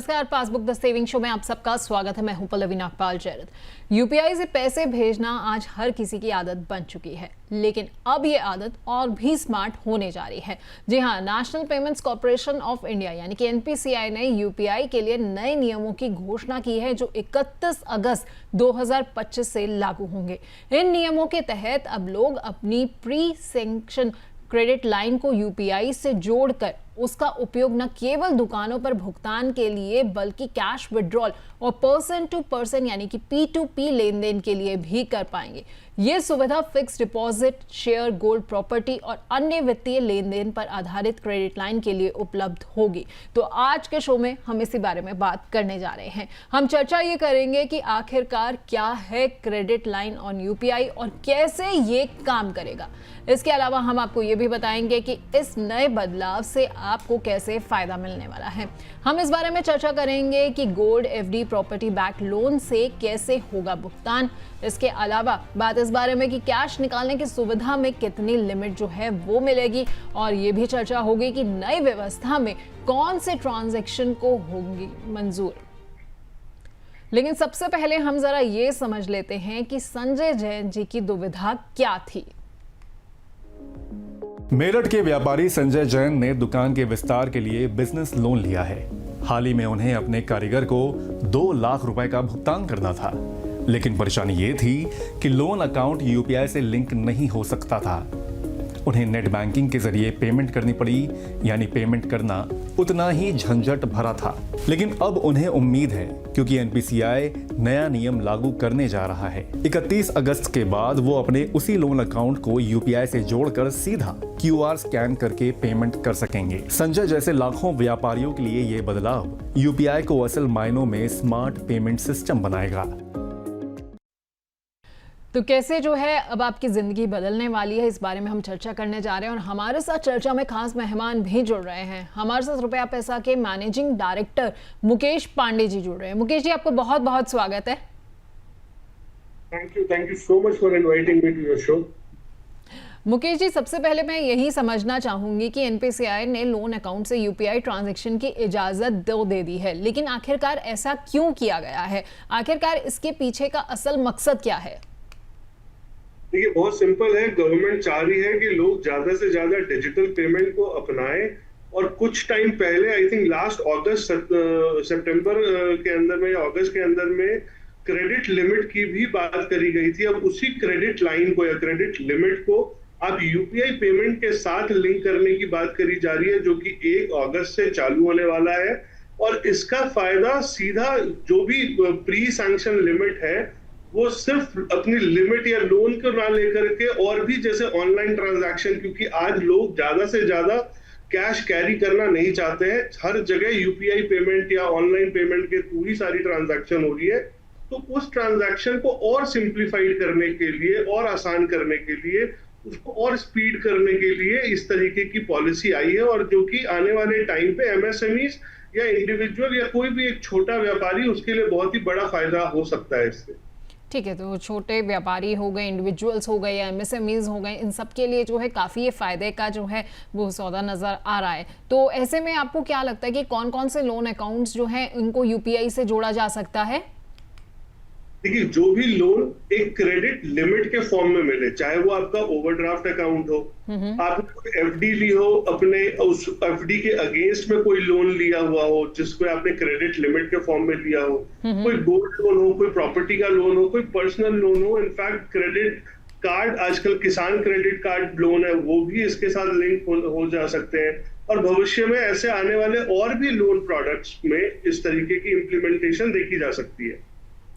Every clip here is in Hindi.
नमस्कार, पासबुक द सेविंग शो में आप सबका स्वागत है। मैं हूं पल्लवी नागपाल जैरत। यूपीआई से पैसे भेजना आज हर किसी की आदत बन चुकी है, लेकिन अब ये आदत और भी स्मार्ट होने जा रही है। जी हां, national payments corporation of India यानी कि एनपीसीआई ने यूपीआई के लिए नए नियमों की घोषणा की है, जो 31 अगस्त 2025 से लागू होंगे। इन नियमों के तहत अब लोग अपनी प्री सैंक्शन क्रेडिट लाइन को यूपीआई से जोड़कर उसका उपयोग न केवल दुकानों पर भुगतान के लिए बल्कि कैश विड्रॉल और पर्सन टू पर्सन यानी कि P2P लेन देन के लिए भी कर पाएंगे। ये सुविधा fix deposit, share, gold, property और अन्य वित्तीय लेन देन पर आधारित क्रेडिट लाइन के लिए उपलब्ध होगी। तो आज के शो में हम इसी बारे में बात करने जा रहे हैं। हम चर्चा ये करेंगे कि आखिरकार क्या है क्रेडिट लाइन ऑन यूपीआई और कैसे ये काम करेगा। इसके अलावा हम आपको ये भी बताएंगे कि इस नए बदलाव से आपको कैसे फायदा मिलने वाला है। हम इस बारे में चर्चा करेंगे कि gold, FD, property back loan से कैसे होगा भुगतान। इसके अलावा बात इस बारे में कि कैश निकालने की सुविधा में कितनी लिमिट जो है वो मिलेगी, और ये भी चर्चा होगी कि नई व्यवस्था में कौन से ट्रांजैक्शन को होंगी मंजूर। लेकिन सबसे पहले हम जरा ये समझ लेते हैं कि संजय जैन जी की दुविधा क्या थी। मेरठ के व्यापारी संजय जैन ने दुकान के विस्तार के लिए बिजनेस लोन लिया है। हाल ही में उन्हें अपने कारीगर को 2 लाख रुपए का भुगतान करना था, लेकिन परेशानी ये थी कि लोन अकाउंट यूपीआई से लिंक नहीं हो सकता था। उन्हें नेट बैंकिंग के जरिए पेमेंट करनी पड़ी, यानी पेमेंट करना उतना ही झंझट भरा था। लेकिन अब उन्हें उम्मीद है, क्योंकि एनपीसीआई नया नियम लागू करने जा रहा है। 31 अगस्त के बाद वो अपने उसी लोन अकाउंट को यूपीआई से जोड़कर सीधा क्यूआर स्कैन करके पेमेंट कर सकेंगे। संजय जैसे लाखों व्यापारियों के लिए ये बदलाव यूपीआई को असल मायनों में स्मार्ट पेमेंट सिस्टम बनाएगा। तो कैसे जो है अब आपकी जिंदगी बदलने वाली है, इस बारे में हम चर्चा करने जा रहे हैं। और हमारे साथ चर्चा में खास मेहमान भी जुड़ रहे हैं। हमारे साथ रुपया पैसा के मैनेजिंग डायरेक्टर मुकेश पांडे जी जुड़ रहे हैं। मुकेश जी, आपको बहुत बहुत स्वागत है। Thank you so much for inviting me to your show. Mukesh ji, सबसे पहले मैं यही समझना चाहूंगी कि एनपीसीआई ने लोन अकाउंट से यूपीआई ट्रांजैक्शन की इजाजत दे दी है, लेकिन आखिरकार ऐसा क्यों किया गया है? आखिरकार इसके पीछे का असल मकसद क्या है? देखिए, बहुत सिंपल है। गवर्नमेंट चाह रही है कि लोग ज्यादा से ज्यादा डिजिटल पेमेंट को अपनाएं, और कुछ टाइम पहले आई थिंक लास्ट सितंबर के अंदर में या अगस्त के अंदर में क्रेडिट लिमिट की भी बात करी गई थी। अब उसी क्रेडिट लाइन को या क्रेडिट लिमिट को अब यूपीआई पेमेंट के साथ लिंक करने की बात करी जा रही है, जो कि 1 अगस्त से चालू होने वाला है। और इसका फायदा सीधा जो भी प्री सैंक्शन लिमिट है वो सिर्फ अपनी लिमिट या लोन को ना लेकर के, और भी जैसे ऑनलाइन ट्रांजैक्शन, क्योंकि आज लोग ज्यादा से ज्यादा कैश कैरी करना नहीं चाहते हैं। हर जगह यूपीआई पेमेंट या ऑनलाइन पेमेंट के थ्रू ही सारी ट्रांजैक्शन हो रही है। तो उस ट्रांजैक्शन को और सिंप्लीफाइड करने के लिए और आसान करने के लिए, उसको और स्पीड करने के लिए इस तरीके की पॉलिसी आई है, और जो कि आने वाले टाइम पे एमएसएमईज या इंडिविजुअल या कोई भी एक छोटा व्यापारी, उसके लिए बहुत ही बड़ा फायदा हो सकता है इससे। ठीक है, तो छोटे व्यापारी हो गए, इंडिविजुअल्स हो गए या एमएसएमईज हो गए, इन सब के लिए जो है काफ़ी ये फायदे का जो है वो सौदा नज़र आ रहा है। तो ऐसे में आपको क्या लगता है कि कौन कौन से लोन अकाउंट्स जो हैं उनको यूपीआई से जोड़ा जा सकता है? देखिए, जो भी लोन एक क्रेडिट लिमिट के फॉर्म में मिले, चाहे वो आपका ओवरड्राफ्ट अकाउंट हो, आपने एफडी ली हो, अपने उस एफडी के अगेंस्ट में कोई लोन लिया हुआ हो जिसको आपने क्रेडिट लिमिट के फॉर्म में लिया हो, कोई गोल्ड लोन हो, कोई प्रॉपर्टी का लोन हो, कोई पर्सनल लोन हो, इनफैक्ट क्रेडिट कार्ड, आजकल किसान क्रेडिट कार्ड लोन है, वो भी इसके साथ लिंक हो जा सकते हैं। और भविष्य में ऐसे आने वाले और भी लोन प्रोडक्ट्स में इस तरीके की इम्प्लीमेंटेशन देखी जा सकती है।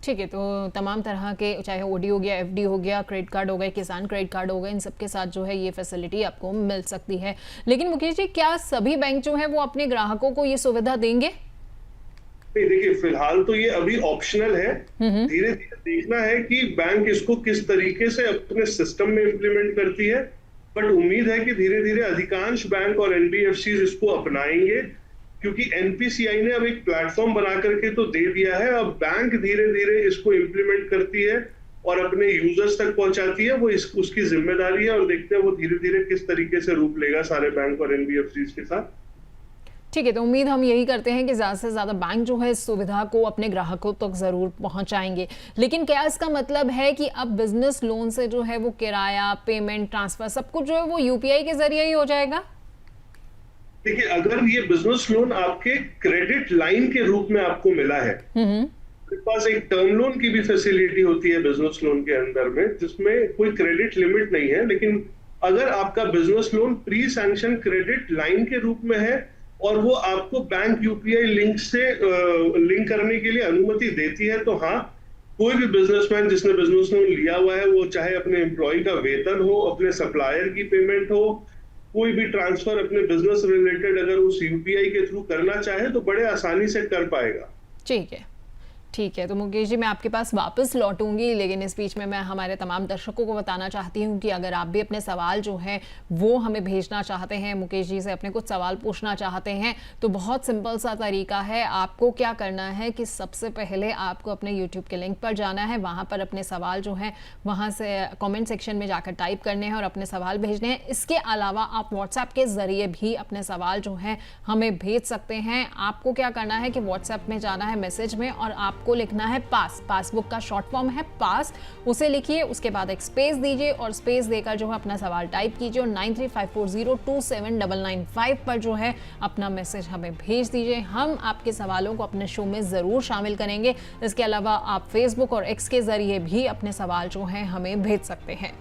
ठीक है, तो तमाम तरह के, चाहे ओडी हो गया, एफडी हो गया, क्रेडिट कार्ड हो गए, किसान क्रेडिट कार्ड हो गए, इन सब के साथ जो है ये फैसिलिटी आपको मिल सकती है। लेकिन मुकेश जी, क्या सभी बैंक जो है वो अपने ग्राहकों को ये सुविधा देंगे? नहीं, देखिए, फिलहाल तो ये अभी ऑप्शनल है। धीरे धीरे देखना है कि बैंक इसको किस तरीके से अपने सिस्टम में इम्प्लीमेंट करती है, बट उम्मीद है कि धीरे धीरे अधिकांश बैंक और एनबीएफसी इसको अपनाएंगे, क्योंकि एनपीसीआई ने अब एक प्लेटफॉर्म बना करके तो दे दिया है। अब बैंक धीरे धीरे इसको इम्प्लीमेंट करती है और अपने यूजर्स तक पहुंचाती है, वो उसकी जिम्मेदारी है। और देखते हैं वो धीरे धीरे किस तरीके से रूप लेगा सारे बैंक और एनबीएफसी के साथ। ठीक है, तो उम्मीद हम यही करते हैं कि ज़्यादा से ज़्यादा बैंक जो है इस सुविधा को अपने ग्राहकों तक ज़रूर पहुंचाएंगे। लेकिन क्या इसका मतलब है कि अब बिजनेस लोन से जो है वो किराया, पेमेंट, ट्रांसफर सब कुछ जो है वो यूपीआई के जरिए ही हो जाएगा? देखिए, अगर ये बिजनेस लोन आपके क्रेडिट लाइन के रूप में आपको मिला है, आपके पास एक टर्म लोन की भी फैसिलिटी होती है बिजनेस लोन के अंदर में, जिसमें कोई क्रेडिट लिमिट नहीं है, लेकिन अगर आपका business loan pre sanction credit line के रूप में है और वो आपको बैंक यूपीआई लिंक से लिंक करने के लिए अनुमति देती है, तो हाँ, कोई भी बिजनेसमैन जिसने बिजनेस लोन लिया हुआ है, वो चाहे अपने एम्प्लॉय का वेतन हो, अपने सप्लायर की पेमेंट हो, कोई भी ट्रांसफर अपने बिजनेस रिलेटेड अगर उस यूपीआई के थ्रू करना चाहे तो बड़े आसानी से कर पाएगा। ठीक है, ठीक है। तो मुकेश जी, मैं आपके पास वापस लौटूंगी, लेकिन इस बीच में मैं हमारे तमाम दर्शकों को बताना चाहती हूँ कि अगर आप भी अपने सवाल जो हैं वो हमें भेजना चाहते हैं, मुकेश जी से अपने कुछ सवाल पूछना चाहते हैं, तो बहुत सिंपल सा तरीका है। आपको क्या करना है कि सबसे पहले आपको अपने यूट्यूब के लिंक पर जाना है, वहाँ पर अपने सवाल जो हैं वहाँ से कॉमेंट सेक्शन में जाकर टाइप करने हैं और अपने सवाल भेजने हैं। इसके अलावा आप व्हाट्सएप के ज़रिए भी अपने सवाल जो हैं हमें भेज सकते हैं। आपको क्या करना है कि व्हाट्सएप में जाना है मैसेज में और आपको लिखना है पासबुक का शॉर्ट फॉर्म है पास, उसे लिखिए, उसके बाद एक स्पेस दीजिए और स्पेस देकर जो है अपना सवाल टाइप कीजिए और 9354027995 पर जो है अपना मैसेज हमें भेज दीजिए। हम आपके सवालों को अपने शो में जरूर शामिल करेंगे। इसके अलावा आप फेसबुक और एक्स के जरिए भी अपने सवाल जो हैं हमें भेज सकते हैं।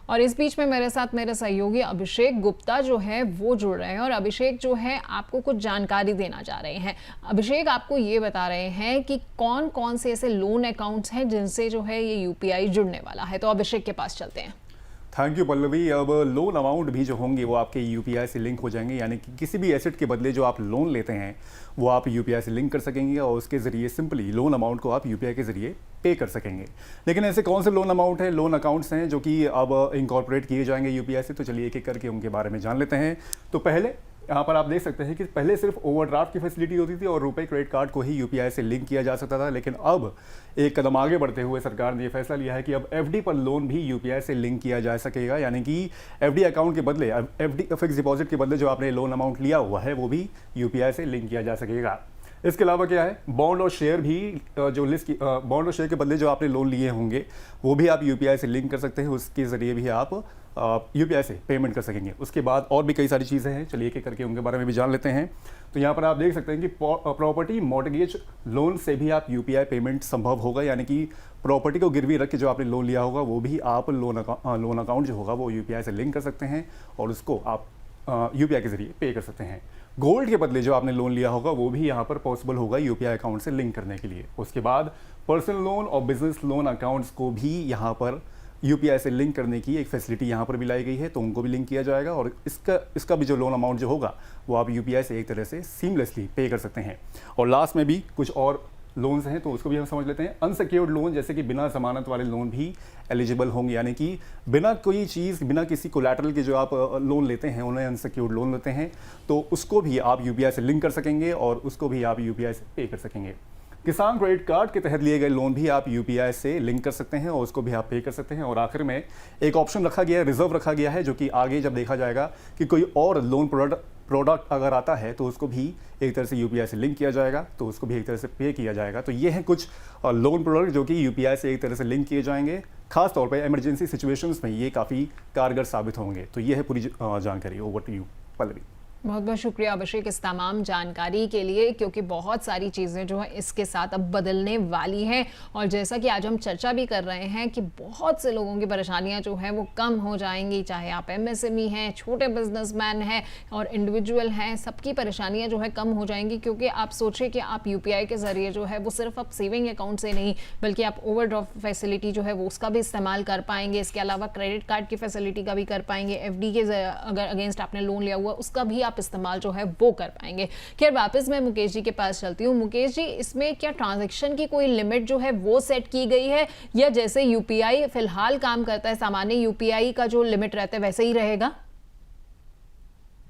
और इस बीच में मेरे साथ मेरे सहयोगी अभिषेक गुप्ता जो है वो जुड़ रहे हैं और अभिषेक जो है आपको कुछ जानकारी देना चाह रहे हैं। अभिषेक आपको ये बता रहे हैं कि कौन कौन से ऐसे लोन अकाउंट्स हैं जिनसे जो है ये यूपीआई जुड़ने वाला है। तो अभिषेक के पास चलते हैं। Thank you Pallavi. अब लोन अमाउंट भी जो होंगे वो आपके यूपीआई से लिंक हो जाएंगे, यानी कि किसी भी एसेट के बदले जो आप लोन लेते हैं वो आप यूपीआई से लिंक कर सकेंगे और उसके ज़रिए सिंपली लोन अमाउंट को आप यूपीआई के ज़रिए पे कर सकेंगे। लेकिन ऐसे कौन से लोन अमाउंट हैं, लोन अकाउंट्स हैं जो कि अब इंकॉर्पोरेट किए जाएंगे यूपीआई से, तो चलिए एक एक करके उनके बारे में जान लेते हैं। तो पहले यहाँ पर आप देख सकते हैं कि पहले सिर्फ ओवरड्राफ्ट की फैसिलिटी होती थी और रुपए क्रेडिट कार्ड को ही यूपीआई से लिंक किया जा सकता था, लेकिन अब एक कदम आगे बढ़ते हुए सरकार ने ये फैसला लिया है कि अब एफडी पर लोन भी यूपीआई से लिंक किया जा सकेगा, यानी कि एफडी अकाउंट के बदले, एफडी फिक्स डिपॉजिट के बदले जो आपने लोन अमाउंट लिया हुआ है वो भी यूपीआई से लिंक किया जा सकेगा। इसके अलावा क्या है, बॉन्ड और शेयर भी जो लिस्ट बॉन्ड और शेयर के बदले जो आपने लोन लिए होंगे वो भी आप यूपीआई से लिंक कर सकते हैं, उसके ज़रिए भी आप यूपीआई से पेमेंट कर सकेंगे। उसके बाद और भी कई सारी चीज़ें हैं, चलिए एक एक करके उनके बारे में भी जान लेते हैं। तो यहाँ पर आप देख सकते हैं कि प्रॉपर्टी मॉर्टगेज लोन से भी आप यूपीआई पेमेंट संभव होगा, यानी कि प्रॉपर्टी को गिरवी रख के जो आपने लोन लिया होगा वो भी आप लोन अकाउंट जो होगा वो यूपीआई से लिंक कर सकते हैं और उसको आप यूपीआई के ज़रिए पे कर सकते हैं। गोल्ड के बदले जो आपने लोन लिया होगा वो भी यहाँ पर पॉसिबल होगा यूपीआई अकाउंट से लिंक करने के लिए। उसके बाद पर्सनल लोन और बिजनेस लोन अकाउंट्स को भी यहाँ पर यूपीआई से लिंक करने की एक फैसिलिटी यहाँ पर भी लाई गई है, तो उनको भी लिंक किया जाएगा और इसका भी जो लोन अमाउंट जो होगा वो आप यूपीआई से एक तरह से सीमलेसली पे कर सकते हैं। और लास्ट में भी कुछ और लोन्स हैं तो उसको भी हम समझ लेते हैं। अनसिक्योर्ड लोन, जैसे कि बिना जमानत वाले लोन भी एलिजिबल होंगे, यानी कि बिना कोई चीज़, बिना किसी कोलैटरल के जो आप लोन लेते हैं उन्हें अनसिक्योर्ड लोन लेते हैं, तो उसको भी आप यूपीआई से लिंक कर सकेंगे और उसको भी आप यूपीआई से पे कर सकेंगे। किसान क्रेडिट कार्ड के तहत लिए गए लोन भी आप यूपीआई से लिंक कर सकते हैं और उसको भी आप पे कर सकते हैं। और आखिर में एक ऑप्शन रखा गया है, रिजर्व रखा गया है, जो कि आगे जब देखा जाएगा कि कोई और लोन प्रोडक्ट अगर आता है तो उसको भी एक तरह से यूपीआई से लिंक किया जाएगा, तो उसको भी एक तरह से पे किया जाएगा। तो ये हैं कुछ लोन प्रोडक्ट जो कि यूपीआई से एक तरह से लिंक किए जाएंगे, खास तौर पे इमरजेंसी सिचुएशंस में ये काफ़ी कारगर साबित होंगे। तो ये है पूरी जानकारी। Over to you Pallavi. बहुत बहुत शुक्रिया अभिषेक इस तमाम जानकारी के लिए, क्योंकि बहुत सारी चीज़ें जो है इसके साथ अब बदलने वाली हैं और जैसा कि आज हम चर्चा भी कर रहे हैं कि बहुत से लोगों की परेशानियां जो हैं वो कम हो जाएंगी, चाहे आप एमएसएमई हैं, छोटे बिजनेसमैन हैं और इंडिविजुअल हैं, सबकी परेशानियां जो है कम हो जाएंगी। क्योंकि आप सोचिए कि आप यूपीआई के ज़रिए जो है वो सिर्फ आप सेविंग अकाउंट से नहीं बल्कि आप ओवरड्राफ्ट फैसिलिटी जो है वो उसका भी इस्तेमाल कर पाएंगे। इसके अलावा क्रेडिट कार्ड की फैसिलिटी का भी कर पाएंगे, एफडी के अगर अगेंस्ट आपने लोन लिया हुआ उसका भी आप इस्तेमाल जो है वो कर पाएंगे। खैर वापस मैं मुकेश जी के पास चलती हूँ। मुकेश जी, इसमें क्या ट्रांजैक्शन की कोई लिमिट जो है वो सेट की गई है या जैसे यूपीआई फिलहाल काम करता है, सामान्य यूपीआई का जो लिमिट रहता है वैसे ही रहेगा?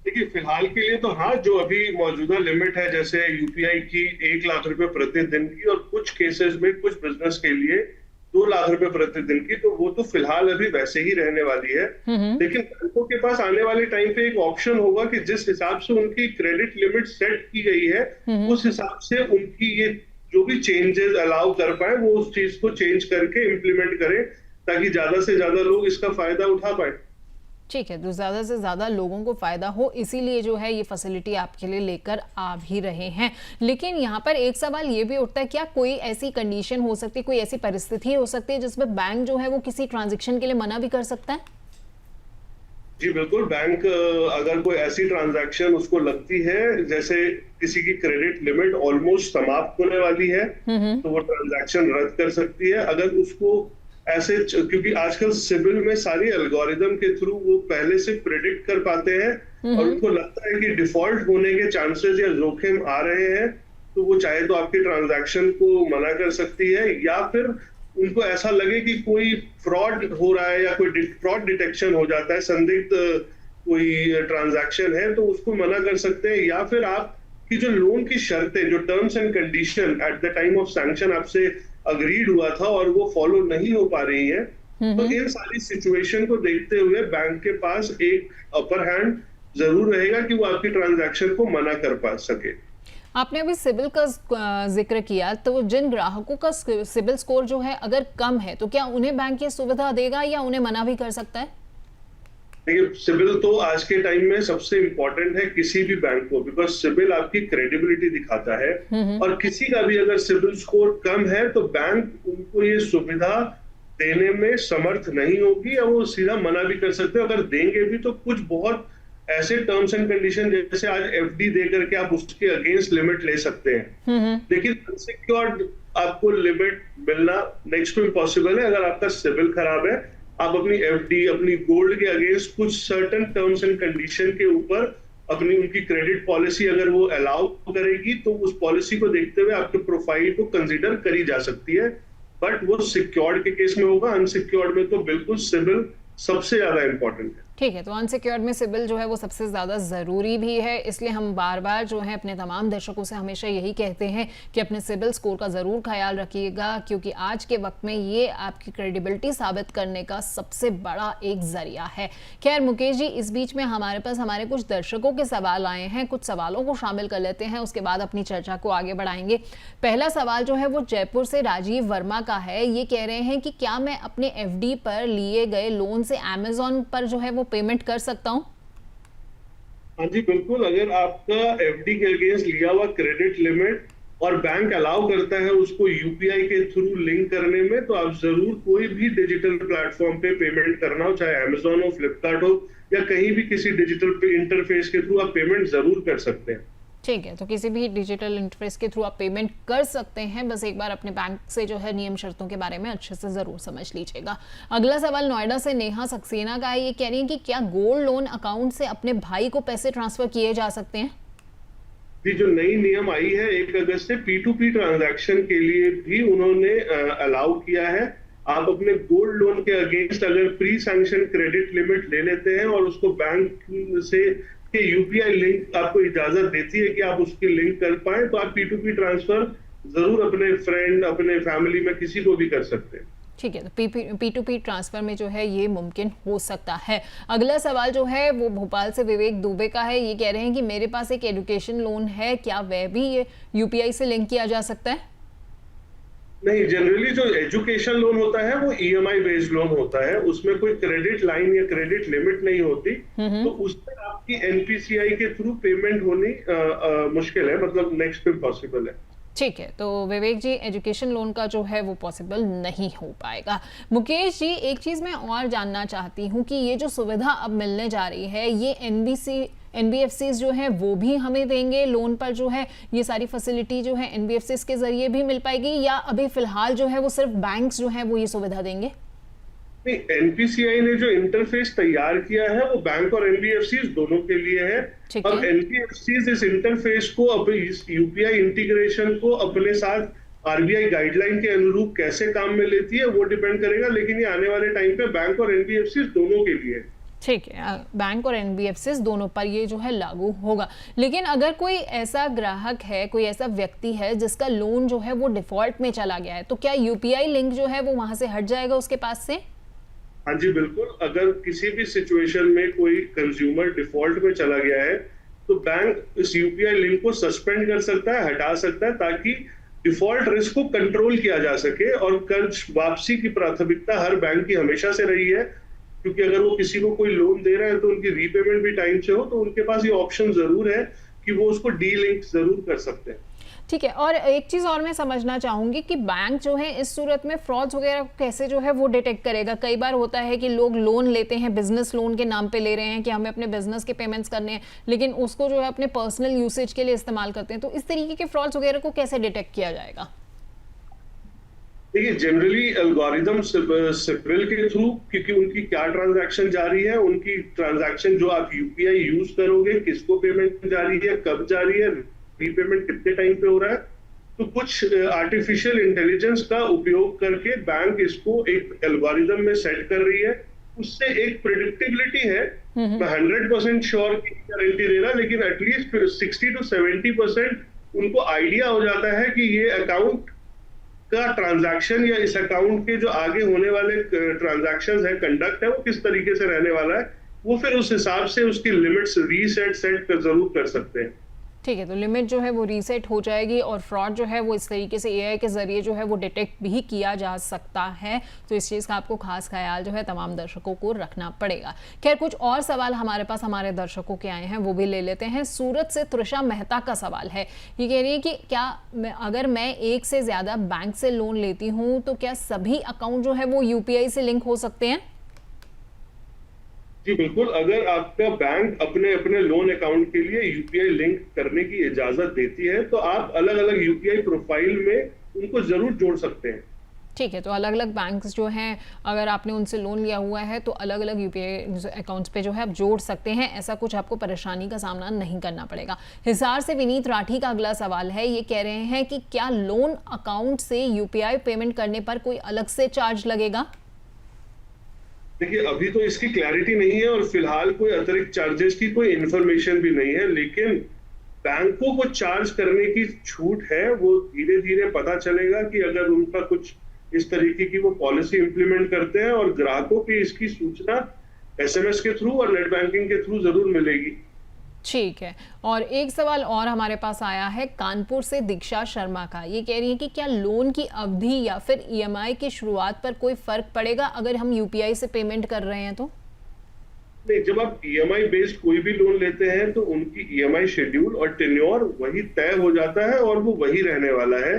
देखिए, फिलहाल के लिए तो हाँ, जो अभी मौजूदा लिमिट है जैसे यूपीआई की 1 लाख रुपए प्रतिदिन की, और कुछ केसेस में कुछ बिजनेस के लिए 2 लाख रुपए प्रतिदिन की, तो वो तो फिलहाल अभी वैसे ही रहने वाली है। लेकिन बैंकों के पास आने वाले टाइम पे एक ऑप्शन होगा कि जिस हिसाब से उनकी क्रेडिट लिमिट सेट की गई है, उस हिसाब से उनकी ये जो भी चेंजेस अलाउ कर पाए वो उस चीज को चेंज करके इम्प्लीमेंट करें, ताकि ज्यादा से ज्यादा लोग इसका फायदा उठा पाए। ठीक है, तो ज़्यादा से ज़्यादा लोगों को फ़ायदा हो इसीलिए जो है ये फैसिलिटी आपके लिए लेकर आ भी रहे हैं। लेकिन यहाँ पर एक सवाल ये भी उठता है, क्या कोई ऐसी कंडीशन हो सकती है, कोई ऐसी परिस्थिति हो सकती है जिसमें बैंक जो है वो किसी ट्रांजैक्शन के लिए मना भी कर सकता है? जी बिल्कुल, बैंक अगर कोई ऐसी ट्रांजैक्शन उसको लगती है, जैसे किसी की क्रेडिट लिमिट ऑलमोस्ट समाप्त होने वाली है, तो वो ट्रांजैक्शन रद्द कर सकती है। अगर उसको ऐसे, क्योंकि आजकल सिबिल में सारी एल्गोरिदम के थ्रू वो पहले से प्रेडिक्ट कर पाते हैं और उनको लगता है कि डिफॉल्ट होने के चांसेस या जोखिम आ रहे हैं, तो वो चाहे तो आपकी ट्रांजैक्शन को मना कर सकती है, या फिर उनको ऐसा लगे कि कोई फ्रॉड हो रहा है या कोई फ्रॉड डिटेक्शन हो जाता है, संदिग्ध कोई ट्रांजैक्शन है, तो उसको मना कर सकते हैं। या फिर आपकी जो लोन की शर्तें, जो terms and condition at the time of sanction आपसे अग्रीड हुआ था और वो फॉलो नहीं हो पा रही है, तो इन सारी सिचुएशन को देखते हुए बैंक के पास एक अपर हैंड जरूर रहेगा कि वो आपकी ट्रांजैक्शन को मना कर पा सके। आपने अभी सिबिल का जिक्र किया, तो जिन ग्राहकों का सिबिल स्कोर जो है अगर कम है, तो क्या उन्हें बैंक ये सुविधा देगा या उन्हें मना भी कर सकता है? देखिए, सिबिल तो आज के टाइम में सबसे इंपॉर्टेंट है किसी भी बैंक को, बिकॉज सिबिल आपकी क्रेडिबिलिटी दिखाता है, और किसी का भी अगर सिबिल स्कोर कम है तो बैंक उनको ये सुविधा देने में समर्थ नहीं होगी, या वो सीधा मना भी कर सकते हैं। अगर देंगे भी तो कुछ बहुत ऐसे टर्म्स एंड कंडीशन, जैसे आज एफडी दे करके आप उसके अगेंस्ट लिमिट ले सकते हैं, लेकिन अनसिक्योर्ड आपको लिमिट मिलना नेक्स्ट टू इम्पॉसिबल है। अगर आपका सिबिल खराब है, आप अपनी एफडी, अपनी गोल्ड के अगेंस्ट कुछ सर्टेन टर्म्स एंड कंडीशन के ऊपर अपनी उनकी क्रेडिट पॉलिसी अगर वो अलाउ करेगी, तो उस पॉलिसी को देखते हुए आपके प्रोफाइल को कंसीडर करी जा सकती है। बट वो सिक्योर्ड के केस में होगा, अनसिक्योर्ड में तो बिल्कुल सिबिल सबसे ज्यादा इंपॉर्टेंट है। ठीक है, तो अनसिक्योर्ड में सिबिल जो है वो सबसे ज़्यादा ज़रूरी भी है, इसलिए हम बार बार जो है अपने तमाम दर्शकों से हमेशा यही कहते हैं कि अपने सिबिल स्कोर का ज़रूर ख्याल रखिएगा, क्योंकि आज के वक्त में ये आपकी क्रेडिबिलिटी साबित करने का सबसे बड़ा एक ज़रिया है। खैर मुकेश जी, इस बीच में हमारे पास हमारे कुछ दर्शकों के सवाल आए हैं, कुछ सवालों को शामिल कर लेते हैं, उसके बाद अपनी चर्चा को आगे बढ़ाएंगे। पहला सवाल जो है वो जयपुर से राजीव वर्मा का है। ये कह रहे हैं कि क्या मैं अपने एफडी पर लिए गए लोन से अमेजोन पर जो है वो पेमेंट कर सकता हूं? हाँ जी बिल्कुल, अगर आपका एफडी के अगेंस्ट लिया हुआ क्रेडिट लिमिट और बैंक अलाउ करता है उसको यूपीआई के थ्रू लिंक करने में, तो आप जरूर कोई भी डिजिटल प्लेटफॉर्म पे पेमेंट करना हो, चाहे अमेजोन हो, फ्लिपकार्ट हो, या कहीं भी किसी डिजिटल इंटरफेस के थ्रू आप पेमेंट जरूर कर सकते हैं। ठीक है, तो किसी भी डिजिटल इंटरफेस के थ्रू आप पेमेंट कर सकते हैं, बस एक बार अपने बैंक से जो है नियम शर्तों के बारे में अच्छे से जरूर समझ लीजिएगा। अगला सवाल नोएडा से नेहा सक्सेना का है। ये कह रही हैं कि क्या गोल्ड लोन अकाउंट से अपने भाई को पैसे ट्रांसफर किए जा सकते हैं? भी जो नई नियम आई है 1 अगस्त से, P2P ट्रांजैक्शन के लिए भी उन्होंने अलाउ किया है। आप अपने गोल्ड लोन के अगेंस्ट अगर प्री सैंक्शन क्रेडिट लिमिट ले लेते हैं और उसको बैंक से कि यूपीआई लिंक आपको इजाजत देती है कि आप उसकी लिंक कर पाए, तो आप P2P ट्रांसफर जरूर अपने फ्रेंड, अपने फैमिली में किसी को भी कर सकते हैं। ठीक है, तो P2P ट्रांसफर में जो है ये मुमकिन हो सकता है। अगला सवाल जो है वो भोपाल से विवेक दुबे का है। ये कह रहे हैं कि मेरे पास एक एजुकेशन लोन है, क्या वह भी ये यूपीआई से लिंक किया जा सकता है? नहीं, जनरली जो एजुकेशन लोन होता है वो ईएमआई बेस्ड लोन होता है, उसमें कोई क्रेडिट लाइन या क्रेडिट लिमिट नहीं होती, तो उसमें आपकी एनपीसीआई के थ्रू पेमेंट होनी मुश्किल है, मतलब नेक्स्ट टू इम्पॉसिबल है। ठीक है, तो विवेक जी एजुकेशन लोन का जो है वो पॉसिबल नहीं हो पाएगा। मुकेश जी, एक चीज़ मैं और जानना चाहती हूँ कि ये जो सुविधा अब मिलने जा रही है, ये एनबीएफसीज जो है वो भी हमें देंगे लोन पर, जो है ये सारी फैसिलिटी जो है एनबीएफसीज के जरिए भी मिल पाएगी, या अभी फिलहाल जो है वो सिर्फ बैंक्स जो है वो ये सुविधा देंगे? नहीं, एनपीसीआई ने जो इंटरफेस तैयार किया है वो बैंक और एनबीएफसीज दोनों के लिए है, और एनबीएफसीज इस इंटरफेस को, इस यूपीआई इंटीग्रेशन को अपने साथ आरबीआई गाइडलाइन के अनुरूप कैसे काम में लेती है वो डिपेंड करेगा, लेकिन ये आने वाले टाइम पे बैंक और एनबीएफसीज दोनों के लिए। ठीक है, बैंक और एनबीएफसीज दोनों पर ये जो है लागू होगा। लेकिन अगर कोई ऐसा ग्राहक है, कोई ऐसा व्यक्ति है जिसका लोन जो है वो डिफॉल्ट में चला गया है, तो क्या यूपीआई लिंक जो है वो वहां से हट जाएगा उसके पास से? हाँ जी बिल्कुल, अगर किसी भी सिचुएशन में कोई कंज्यूमर डिफॉल्ट में चला गया है तो बैंक इस यूपीआई लिंक को सस्पेंड कर सकता है, हटा सकता है, ताकि डिफॉल्ट रिस्क को कंट्रोल किया जा सके। और कर्ज वापसी की प्राथमिकता हर बैंक की हमेशा से रही है, क्योंकि अगर वो किसी को कोई लोन दे रहे हैं तो उनकी रीपेमेंट भी टाइम से हो, तो उनके पास ये ऑप्शन जरूर है कि वो उसको डी लिंक जरूर कर सकते हैं। ठीक है, और एक चीज और मैं समझना चाहूंगी कि बैंक जो है इस सूरत में फ्रॉड्स वगैरह कैसे जो है वो डिटेक्ट करेगा? कई बार होता है कि लोग लोन लेते हैं, बिजनेस लोन के नाम पे ले रहे हैं कि हमें अपने बिजनेस के पेमेंट्स करने हैं, लेकिन उसको जो है अपने पर्सनल यूसेज के लिए इस्तेमाल करते हैं। तो इस तरीके के फ्रॉड्स वगैरह को कैसे डिटेक्ट किया जाएगा? देखिए, जनरली एल्गोरिदम सिबिल के थ्रू, क्योंकि उनकी क्या ट्रांजैक्शन जारी है, उनकी ट्रांजैक्शन जो आप यूपीआई यूज करोगे, किसको पेमेंट जारी है, कब जारी है, रीपेमेंट कितने टाइम पे हो रहा है, तो कुछ आर्टिफिशियल इंटेलिजेंस का उपयोग करके बैंक इसको एक एल्गोरिदम में सेट कर रही है। उससे एक प्रिडिक्टेबिलिटी है, मैं 100% श्योर की गारंटी दे रहा, लेकिन एटलीस्ट 60 to 70% उनको आइडिया हो जाता है कि ये अकाउंट का ट्रांजैक्शन या इस अकाउंट के जो आगे होने वाले ट्रांजैक्शंस है, कंडक्ट है, वो किस तरीके से रहने वाला है। वो फिर उस हिसाब से उसकी लिमिट्स सेट जरूर कर सकते हैं। ठीक है, तो लिमिट जो है वो रीसेट हो जाएगी और फ्रॉड जो है वो इस तरीके से एआई के जरिए जो है वो डिटेक्ट भी किया जा सकता है। तो इस चीज़ का आपको खास ख्याल जो है तमाम दर्शकों को रखना पड़ेगा। खैर, कुछ और सवाल हमारे पास हमारे दर्शकों के आए हैं, वो भी ले लेते हैं। सूरत से त्रिशा मेहता का सवाल है, ये कह रही है कि क्या अगर मैं एक से ज़्यादा बैंक से लोन लेती हूँ तो क्या सभी अकाउंट जो है वो यूपीआई से लिंक हो सकते हैं? जी बिल्कुल, अगर आपका बैंक अपने अपने लोन अकाउंट के लिए यूपीआई लिंक करने की इजाजत देती है तो आप अलग अलग यूपीआई प्रोफाइल में उनको जरूर जोड़ सकते हैं। ठीक है, तो अलग अलग बैंक्स जो हैं, अगर आपने उनसे लोन लिया हुआ है तो अलग अलग यूपीआई अकाउंट्स पे जो है आप जोड़ सकते हैं। ऐसा कुछ आपको परेशानी का सामना नहीं करना पड़ेगा। हिसार से विनीत राठी का अगला सवाल है, ये कह रहे हैं कि क्या लोन अकाउंट से यूपीआई पेमेंट करने पर कोई अलग से चार्ज लगेगा? देखिए, अभी तो इसकी क्लैरिटी नहीं है और फिलहाल कोई अतिरिक्त चार्जेस की कोई इंफॉर्मेशन भी नहीं है, लेकिन बैंकों को चार्ज करने की छूट है। वो धीरे धीरे पता चलेगा कि अगर उनका कुछ इस तरीके की वो पॉलिसी इंप्लीमेंट करते हैं, और ग्राहकों की इसकी सूचना एसएमएस के थ्रू और नेट बैंकिंग के थ्रू जरूर मिलेगी। ठीक है, और एक सवाल और हमारे पास आया है कानपुर से दीक्षा शर्मा का। ये कह रही है कि क्या लोन की अवधि या फिर ईएमआई की शुरुआत पर कोई फर्क पड़ेगा अगर हम यूपीआई से पेमेंट कर रहे हैं तो? नहीं, जब आप ईएमआई बेस्ड कोई भी लोन लेते हैं तो उनकी ईएमआई शेड्यूल और टेन्योर वही तय हो जाता है और वो वही रहने वाला है।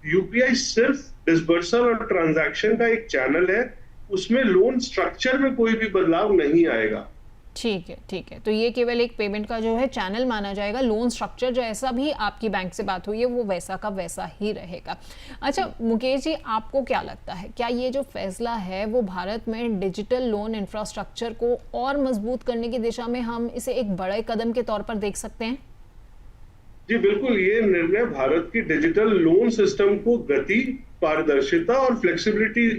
यूपीआई सिर्फ डिसबर्सल और ट्रांजैक्शन का एक चैनल है, उसमें लोन स्ट्रक्चर में कोई भी बदलाव नहीं आएगा। ठीक है, ठीक है, तो ये केवल एक पेमेंट का जो है चैनल माना जाएगा। लोन स्ट्रक्चर जैसा भी आपकी बैंक से बात हुई है वो वैसा का वैसा ही रहेगा। अच्छा मुकेश जी, आपको क्या लगता है, क्या ये जो फैसला है वो भारत में डिजिटल लोन इंफ्रास्ट्रक्चर को और मजबूत करने की दिशा में हम इसे एक बड़े कदम के तौर पर देख सकते हैं? जी बिल्कुल, ये निर्णय भारत की डिजिटल लोन सिस्टम को गति, पारदर्शिता और फ्लेक्सिबिलिटी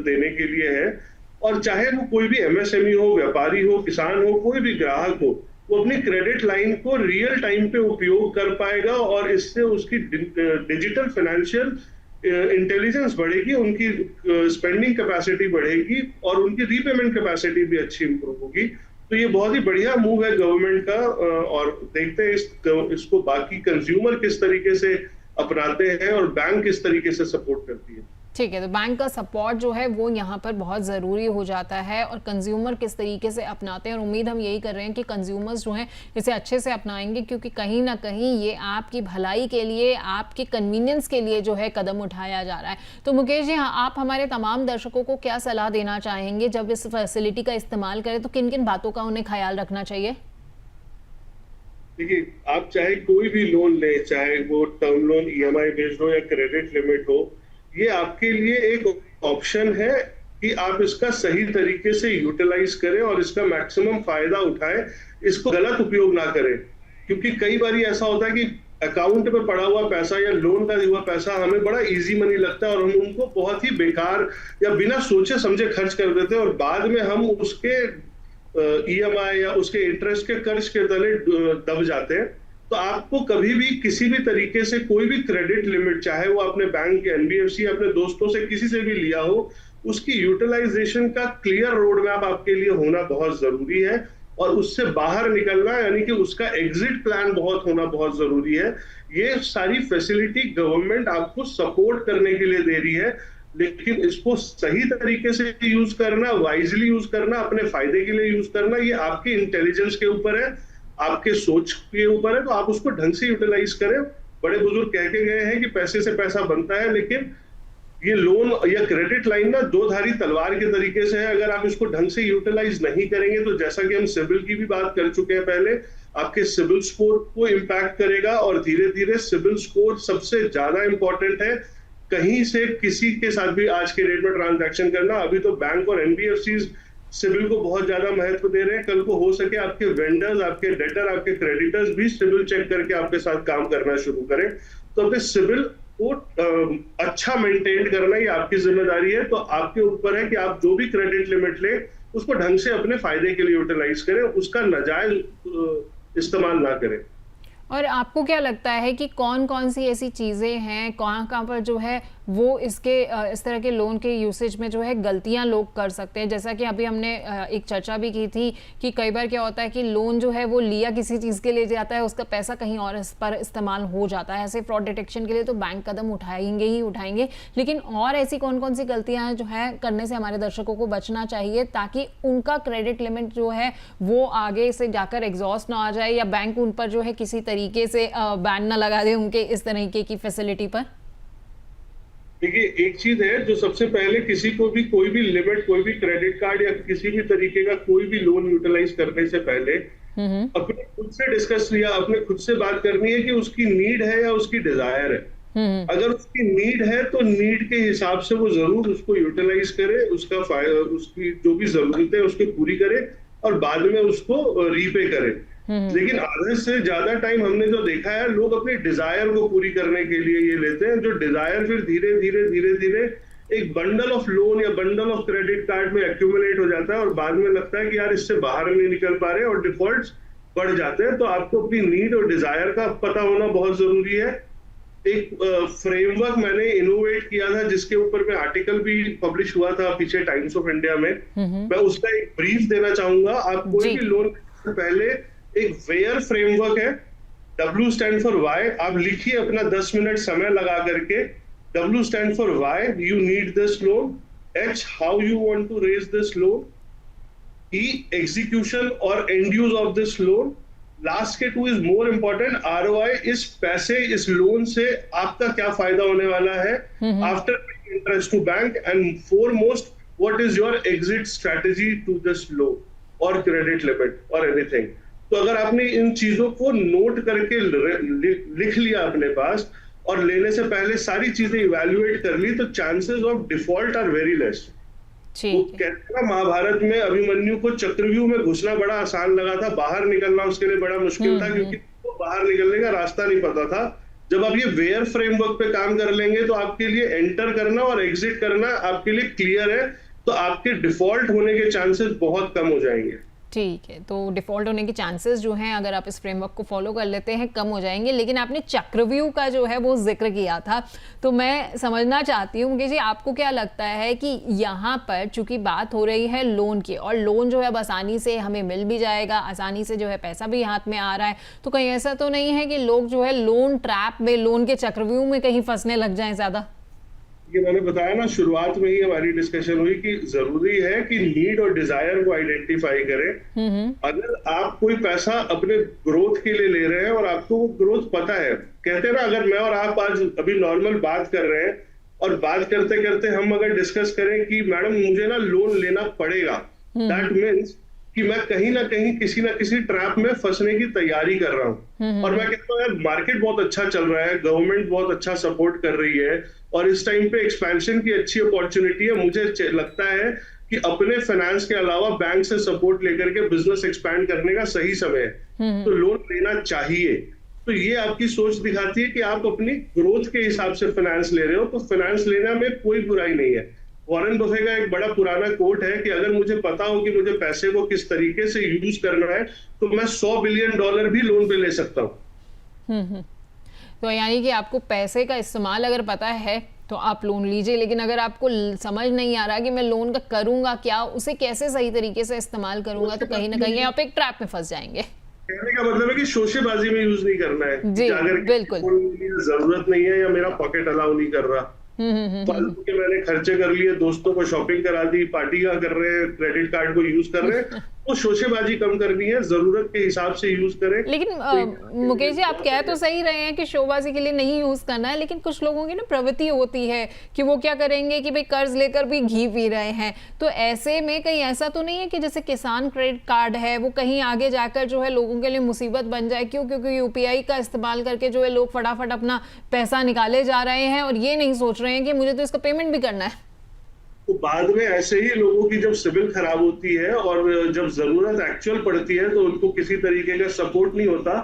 देने के लिए है। और चाहे वो कोई भी एमएसएमई हो, व्यापारी हो, किसान हो, कोई भी ग्राहक हो, वो अपनी क्रेडिट लाइन को रियल टाइम पे उपयोग कर पाएगा और इससे उसकी डिजिटल फाइनेंशियल इंटेलिजेंस बढ़ेगी, उनकी स्पेंडिंग कैपेसिटी बढ़ेगी और उनकी रीपेमेंट कैपेसिटी भी अच्छी इंप्रूव होगी। तो ये बहुत ही बढ़िया मूव है गवर्नमेंट का, और देखते हैं इसको बाकी कंज्यूमर किस तरीके से अपनाते हैं और बैंक किस तरीके से सपोर्ट करती है। ठीक है, तो बैंक का सपोर्ट जो है वो यहाँ पर बहुत ज़रूरी हो जाता है और कंज्यूमर किस तरीके से अपनाते हैं, और उम्मीद हम यही कर रहे हैं कि कंज्यूमर्स जो हैं इसे अच्छे से अपनाएंगे, क्योंकि कहीं ना कहीं ये आपकी भलाई के लिए, आपके कन्वीनियंस के लिए जो है कदम उठाया जा रहा है। तो मुकेश जी, हाँ, आप हमारे तमाम दर्शकों को क्या सलाह देना चाहेंगे जब इस फैसिलिटी का इस्तेमाल करें तो किन किन बातों का उन्हें ख्याल रखना चाहिए? देखिए, आप चाहे कोई भी लोन ले, चाहे वो टर्म लोन ईएमआई बेस्ड हो या क्रेडिट लिमिट हो, ये आपके लिए एक ऑप्शन है कि आप इसका सही तरीके से यूटिलाइज करें और इसका मैक्सिमम फायदा उठाएं, इसको गलत उपयोग ना करें। क्योंकि कई बार ऐसा होता है कि अकाउंट में पड़ा हुआ पैसा या लोन का हुआ पैसा हमें बड़ा इजी मनी लगता है और हम उनको बहुत ही बेकार या बिना सोचे समझे खर्च कर देते हैं, और बाद में हम उसके ईएमआई या उसके इंटरेस्ट के कर्ज के तले दब जाते हैं। तो आपको कभी भी किसी भी तरीके से कोई भी क्रेडिट लिमिट, चाहे वो अपने बैंक, एनबीएफसी, अपने दोस्तों से किसी से भी लिया हो, उसकी यूटिलाइजेशन का क्लियर रोड मैप आपके लिए होना बहुत जरूरी है और उससे बाहर निकलना यानी कि उसका एग्जिट प्लान बहुत जरूरी है। ये सारी फैसिलिटी गवर्नमेंट आपको सपोर्ट करने के लिए दे रही है, लेकिन इसको सही तरीके से यूज करना, वाइजली यूज करना, अपने फायदे के लिए यूज करना, ये आपके इंटेलिजेंस के ऊपर है, आपके सोच के ऊपर है। तो आप उसको ढंग से यूटिलाइज करें। बड़े बुजुर्ग कह के गए हैं कि पैसे से पैसा बनता है, लेकिन ये लोन या क्रेडिट लाइन ना दो धारी तलवार के तरीके से है। अगर आप इसको ढंग से यूटिलाइज नहीं करेंगे तो जैसा कि हम सिविल की भी बात कर चुके हैं पहले, आपके सिविल स्कोर को इम्पैक्ट करेगा और धीरे धीरे सिविल स्कोर सबसे ज्यादा इंपॉर्टेंट है। कहीं से किसी के साथ भी आज के डेट में ट्रांजैक्शन करना, अभी तो बैंक और एनबीएफसी सिविल को बहुत ज्यादा महत्व दे रहे हैं। कल को हो सके आपके वेंडर्स, आपके डेटर, आपके क्रेडिटर्स भी सिविल चेक करके आपके साथ काम करना शुरू करें। तो अपने सिविल को अच्छा मेंटेन करना ही आपकी जिम्मेदारी है। तो आपके ऊपर है कि आप जो भी क्रेडिट लिमिट ले उसको ढंग से अपने फायदे के लिए यूटिलाइज करें, उसका नाजायज इस्तेमाल ना करें। और आपको क्या लगता है कि कौन कौन सी ऐसी चीज़ें हैं, कहाँ कहाँ पर जो है वो इसके इस तरह के लोन के यूसेज में जो है गलतियाँ लोग कर सकते हैं? जैसा कि अभी हमने एक चर्चा भी की थी कि कई बार क्या होता है कि लोन जो है वो लिया किसी चीज़ के लिए जाता है, उसका पैसा कहीं और इस पर इस्तेमाल हो जाता है। ऐसे फ्रॉड डिटेक्शन के लिए तो बैंक कदम उठाएंगे ही उठाएंगे, लेकिन और ऐसी कौन कौन सी गलतियाँ जो है करने से हमारे दर्शकों को बचना चाहिए ताकि उनका क्रेडिट लिमिट जो है वो आगे से जाकर एग्जॉस्ट ना आ जाए या बैंक उन पर जो है किसी तरीके से बैन ना लगा दे उनके इस तरीके की फैसिलिटी पर? देखिए, एक चीज है जो सबसे पहले किसी को भी कोई भी लिमिट, कोई भी क्रेडिट कार्ड या किसी भी तरीके का कोई भी लोन यूटिलाइज करने से पहले अपने खुद से डिस्कस किया, अपने खुद से बात करनी है कि उसकी नीड है या उसकी डिजायर है। अगर उसकी नीड है तो नीड के हिसाब से वो जरूर उसको यूटिलाइज करे, उसकी जो भी जरूरतें उसकी पूरी करे और बाद में उसको रीपे करे। लेकिन आधे से ज्यादा टाइम हमने जो देखा है, लोग अपने डिजायर को पूरी करने के लिए ये लेते हैं, जो डिजायर फिर धीरे धीरे एक बंडल ऑफ लोन या बंडल ऑफ क्रेडिट कार्ड में एक्यूमुलेट हो जाता है और बाद में लगता है कि यार इससे बाहर नहीं निकल पा रहे और डिफॉल्ट्स बढ़ जाते हैं। तो आपको अपनी नीड और डिजायर का पता होना बहुत जरूरी है। एक फ्रेमवर्क मैंने इनोवेट किया था जिसके ऊपर में आर्टिकल भी पब्लिश हुआ था पीछे टाइम्स ऑफ इंडिया में। मैं उसका एक ब्रीफ देना चाहूंगा। आप कोई भी लोन से पहले एक वेयर फ्रेमवर्क है, W स्टैंड फॉर वाई। आप लिखिए अपना 10 मिनट समय लगा करके, W stand for why you need this loan, H how you want to raise this loan, E execution और end use of this loan, last के 2 इज मोर इंपॉर्टेंट, ROI, इस पैसे, इस लोन से आपका क्या फायदा होने वाला है after interest to bank, and foremost what is your exit strategy to this loan और क्रेडिट लिमिट और एनीथिंग। तो अगर आपने इन चीजों को नोट करके लिख लिया अपने पास और लेने से पहले सारी चीजें इवैल्यूएट कर ली, तो chances of default are very less. वो कहते हैं ना, महाभारत में अभिमन्यु को चक्रव्यूह में घुसना बड़ा आसान लगा था, बाहर निकलना उसके लिए बड़ा मुश्किल था क्योंकि वो बाहर निकलने का रास्ता नहीं पता था। जब आप ये वेयर फ्रेमवर्क पे काम कर लेंगे तो आपके लिए एंटर करना और एग्जिट करना आपके लिए क्लियर है, तो आपके डिफॉल्ट होने के चांसेस बहुत कम हो जाएंगे। ठीक है, तो डिफ़ॉल्ट होने के चांसेस जो हैं अगर आप इस फ्रेमवर्क को फॉलो कर लेते हैं कम हो जाएंगे। लेकिन आपने चक्रव्यूह का जो है वो जिक्र किया था, तो मैं समझना चाहती हूँ मुकेश जी, आपको क्या लगता है कि यहाँ पर चूंकि बात हो रही है लोन की और लोन जो है अब आसानी से हमें मिल भी जाएगा, आसानी से जो है पैसा भी हाथ में आ रहा है, तो कहीं ऐसा तो नहीं है कि लोग जो है लोन ट्रैप में, लोन के चक्रव्यूह में कहीं फंसने लग जाएं ज़्यादा? ये मैंने बताया ना, शुरुआत में ही हमारी डिस्कशन हुई कि जरूरी है कि नीड और डिजायर को आइडेंटिफाई करें। अगर आप कोई पैसा अपने ग्रोथ के लिए ले रहे हैं और आपको वो ग्रोथ पता है, कहते हैं ना, अगर मैं और आप आज अभी नॉर्मल बात कर रहे हैं और बात करते करते हम अगर डिस्कस करें कि मैडम मुझे ना लोन लेना पड़ेगा, दैट मीन्स कि मैं कहीं ना कहीं किसी ना किसी ट्रैप में फंसने की तैयारी कर रहा हूँ। और मैं कहता हूँ यार मार्केट बहुत अच्छा चल रहा है, गवर्नमेंट बहुत अच्छा सपोर्ट कर रही है और इस टाइम पे एक्सपेंशन की अच्छी अपॉर्चुनिटी है। मुझे लगता है कि अपने फाइनेंस के अलावा बैंक से सपोर्ट लेकर के बिजनेस एक्सपैंड करने का सही समय है, तो लोन लेना चाहिए। तो ये आपकी सोच दिखाती है कि आप अपनी ग्रोथ के हिसाब से फाइनेंस ले रहे हो, तो फाइनेंस लेना में कोई बुराई नहीं है। वॉरेन बफे का एक बड़ा पुराना कोट है कि अगर मुझे पता हो कि मुझे पैसे को किस तरीके से यूज करना है तो मैं $100 बिलियन भी लोन पे ले सकता हूँ। तो यानी कि आपको पैसे का इस्तेमाल अगर पता है तो आप लोन लीजिए, लेकिन अगर आपको समझ नहीं आ रहा कि मैं लोन का करूंगा क्या, उसे कैसे सही तरीके से इस्तेमाल करूंगा, तो कहीं ना कहीं आप एक ट्रैप में फंस जाएंगे। कहने का मतलब है कि शोशेबाजी में यूज नहीं करना है। जी, अगर बिल्कुल जरूरत नहीं है या मेरा पॉकेट अलाउ नहीं कर रहा, फालतू के मैंने खर्चे कर लिए, दोस्तों को शॉपिंग करा दी, पार्टियां कर रहे हैं, क्रेडिट कार्ड को यूज कर रहे हैं, वो शोशेबाजी कम करनी है, जरूरत के हिसाब से यूज करें। लेकिन मुकेश जी, आप कह तो सही रहे हैं कि शोबाजी के लिए नहीं यूज करना है, लेकिन कुछ लोगों की ना प्रवृत्ति होती है कि वो क्या करेंगे कि भाई कर्ज लेकर भी घी पी रहे हैं। तो ऐसे में कहीं ऐसा तो नहीं है कि जैसे किसान क्रेडिट कार्ड है वो कहीं आगे जाकर जो है लोगों के लिए मुसीबत बन जाए? क्यों? क्योंकि यूपीआई का इस्तेमाल करके जो है लोग फटाफट अपना पैसा निकाले जा रहे हैं और ये नहीं सोच रहे हैं कि मुझे तो इसका पेमेंट भी करना है। तो बाद में ऐसे ही लोगों की जब सिविल खराब होती है और जब जरूरत एक्चुअल पड़ती है तो उनको किसी तरीके का सपोर्ट नहीं होता।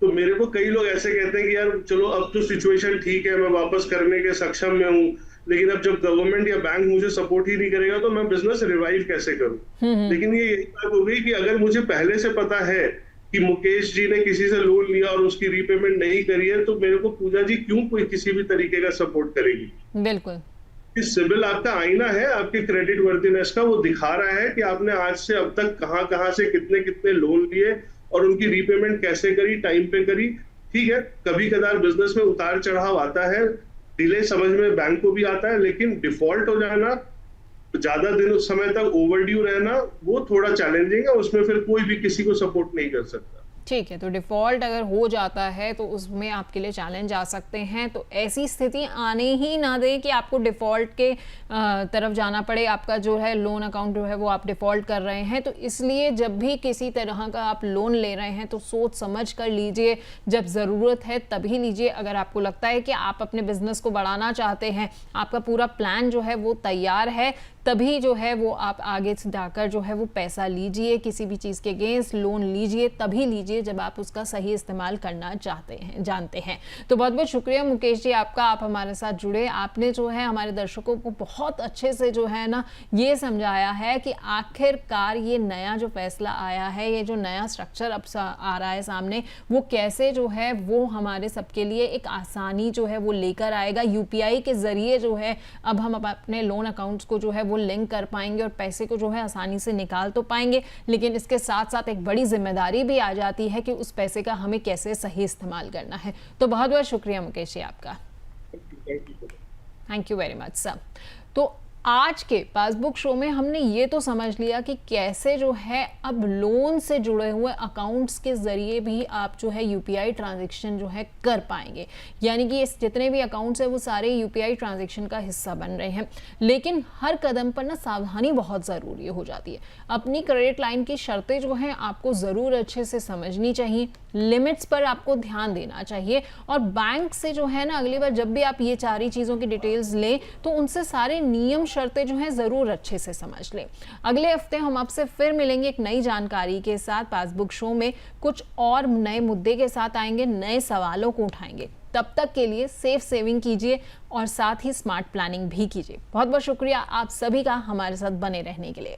तो मेरे को कई लोग ऐसे कहते हैं कि यार चलो अब तो सिचुएशन ठीक है, मैं वापस करने के सक्षम में हूँ, लेकिन अब जब गवर्नमेंट या बैंक मुझे सपोर्ट ही नहीं करेगा तो मैं बिजनेस रिवाइव कैसे करूँ। लेकिन ये यही बात हो गई कि अगर मुझे पहले से पता है कि मुकेश जी ने किसी से लोन लिया और उसकी रीपेमेंट नहीं करी है, तो मेरे को पूजा जी क्यों कोई किसी भी तरीके का सपोर्ट करेगी। बिल्कुल। सिविल आपका आईना है, आपके क्रेडिट वर्दीनेस का, वो दिखा रहा है कि आपने आज से अब तक कहां से कितने कितने लोन लिए और उनकी रीपेमेंट कैसे करी, टाइम पे करी। ठीक है, कभी कदार बिजनेस में उतार चढ़ाव आता है, डिले समझ में बैंक को भी आता है, लेकिन डिफॉल्ट हो जाना, ज्यादा दिन उस समय तक ओवरड्यू रहना, वो थोड़ा चैलेंजिंग है। उसमें फिर कोई भी किसी को सपोर्ट नहीं कर सकता। ठीक है, तो डिफ़ॉल्ट अगर हो जाता है तो उसमें आपके लिए चैलेंज आ सकते हैं। तो ऐसी स्थिति आने ही ना दें कि आपको डिफ़ॉल्ट के तरफ जाना पड़े, आपका जो है लोन अकाउंट जो है वो आप डिफ़ॉल्ट कर रहे हैं। तो इसलिए जब भी किसी तरह का आप लोन ले रहे हैं तो सोच समझ कर लीजिए, जब ज़रूरत है तभी लीजिए। अगर आपको लगता है कि आप अपने बिजनेस को बढ़ाना चाहते हैं, आपका पूरा प्लान जो है वो तैयार है, तभी जो है वो आप आगे से जाकर जो है वो पैसा लीजिए, किसी भी चीज़ के अगेंस्ट लोन लीजिए, तभी लीजिए जब आप उसका सही इस्तेमाल करना चाहते हैं, जानते हैं। तो बहुत बहुत शुक्रिया मुकेश जी आपका, आप हमारे साथ जुड़े। आपने जो है हमारे दर्शकों को बहुत अच्छे से जो है ना ये समझाया है कि आखिरकार ये नया जो फैसला आया है, ये जो नया स्ट्रक्चर अब आ रहा है सामने, वो कैसे जो है वो हमारे सबके लिए एक आसानी जो है वो लेकर आएगा। यूपीआई के ज़रिए जो है अब हम अपने लोन अकाउंट्स को जो है वो लिंक कर पाएंगे और पैसे को जो है आसानी से निकाल तो पाएंगे, लेकिन इसके साथ साथ एक बड़ी जिम्मेदारी भी आ जाती है कि उस पैसे का हमें कैसे सही इस्तेमाल करना है। तो बहुत बहुत शुक्रिया मुकेश जी आपका। Thank you very much sir. तो आज के पासबुक शो में हमने ये तो समझ लिया कि कैसे जो है अब लोन से जुड़े हुए अकाउंट्स के ज़रिए भी आप जो है यूपीआई ट्रांजैक्शन जो है कर पाएंगे, यानी कि इस जितने भी अकाउंट्स हैं वो सारे यूपीआई ट्रांजैक्शन का हिस्सा बन रहे हैं। लेकिन हर कदम पर ना सावधानी बहुत ज़रूरी हो जाती है। अपनी क्रेडिट लाइन की शर्तें जो हैं आपको ज़रूर अच्छे से समझनी चाहिए, लिमिट्स पर आपको ध्यान देना चाहिए, और बैंक से जो है ना अगली बार जब भी आप ये सारी चीज़ों की डिटेल्स लें तो उनसे सारे नियम शर्तें जो हैं ज़रूर अच्छे से समझ लें। अगले हफ्ते हम आपसे फिर मिलेंगे एक नई जानकारी के साथ। पासबुक शो में कुछ और नए मुद्दे के साथ आएंगे, नए सवालों को उठाएंगे। तब तक के लिए सेफ सेविंग कीजिए और साथ ही स्मार्ट प्लानिंग भी कीजिए। बहुत बहुत शुक्रिया आप सभी का हमारे साथ बने रहने के लिए।